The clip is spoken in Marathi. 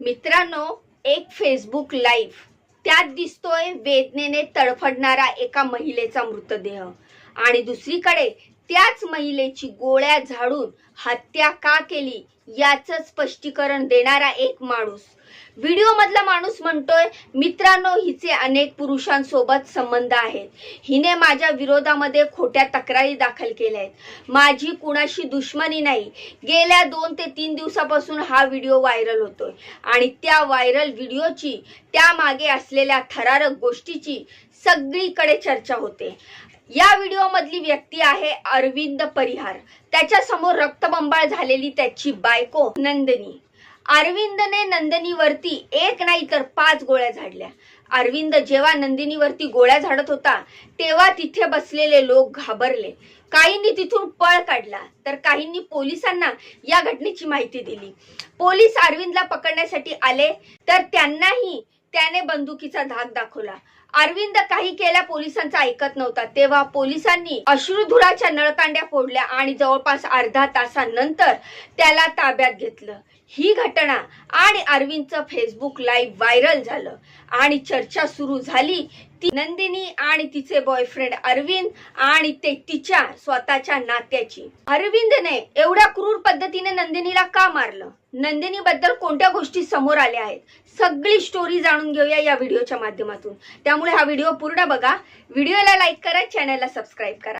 मित्रांनो, एक फेसबुक लाईव्ह त्यात दिसतोय वेदनेने तडफडणारा एका महिलेचा मृतदेह आणि दुसरीकडे त्याच महिलेची गोळ्या झाडून हत्या का केली याचं स्पष्टीकरण देणारा एक माणूस. व्हिडिओ मधला माणूस म्हणतोय, मित्रांनो, हिचे अनेक पुरुषांसोबत संबंध आहेत. हिने माझ्या विरोधामध्ये खोट्या तक्रारी दाखल केल्या आहेत. माझी कुणाशी दुश्मनी नाही. गेल्या 2 ते 3 दिवसापासून हा व्हिडिओ व्हायरल होतोय आणि त्या व्हायरल व्हिडिओची त्यामागे असलेल्या थरारक गोष्टीची सगळीकडे चर्चा होते. या व्हिडिओ मधली व्यक्ती आहे अरविंद परिहार. त्याच्या समोर रक्तबंबाळ झालेली त्याची बायको नंदिनी. अरविंदने नंदिनीवरती एक नाही तर 5 गोळ्या झाडल्या. अरविंद जेव्हा नंदिनीवरती गोळ्या झाडत होता तेव्हा तिथे बसलेले लोक घाबरले. काहींनी तिथून पळ काढला तर काहींनी पोलिसांना या घटनेची माहिती दिली. पोलीस अरविंदला पकडण्यासाठी आले तर त्यांनाही त्याने बंदुकीचा धाक दाखवला. अरविंद काही केल्या पोलिसांचं ऐकत नव्हता. तेव्हा पोलिसांनी अश्रुधुराच्या नळकांड्या फोडल्या आणि जवळपास अर्धा तासानंतर त्याला ताब्यात घेतलं. ही घटना आणि अरविंदचं फेसबुक लाईव्ह व्हायरल झालं आणि चर्चा सुरू झाली ती नंदिनी आणि तिचे बॉयफ्रेंड अरविंद आणि ते तिच्या स्वतःच्या नात्याची. अरविंदने एवढ्या क्रूर पद्धतीने नंदिनीला का मारलं? नंदिनी बद्दल कोणत्या गोष्टी समोर आल्या आहेत? सगळी स्टोरी जाणून घेऊया या व्हिडिओच्या माध्यमातून. त्यामुळे हा व्हिडिओ पूर्ण बघा. व्हिडिओला लाईक करा, चॅनलला सबस्क्राईब करा.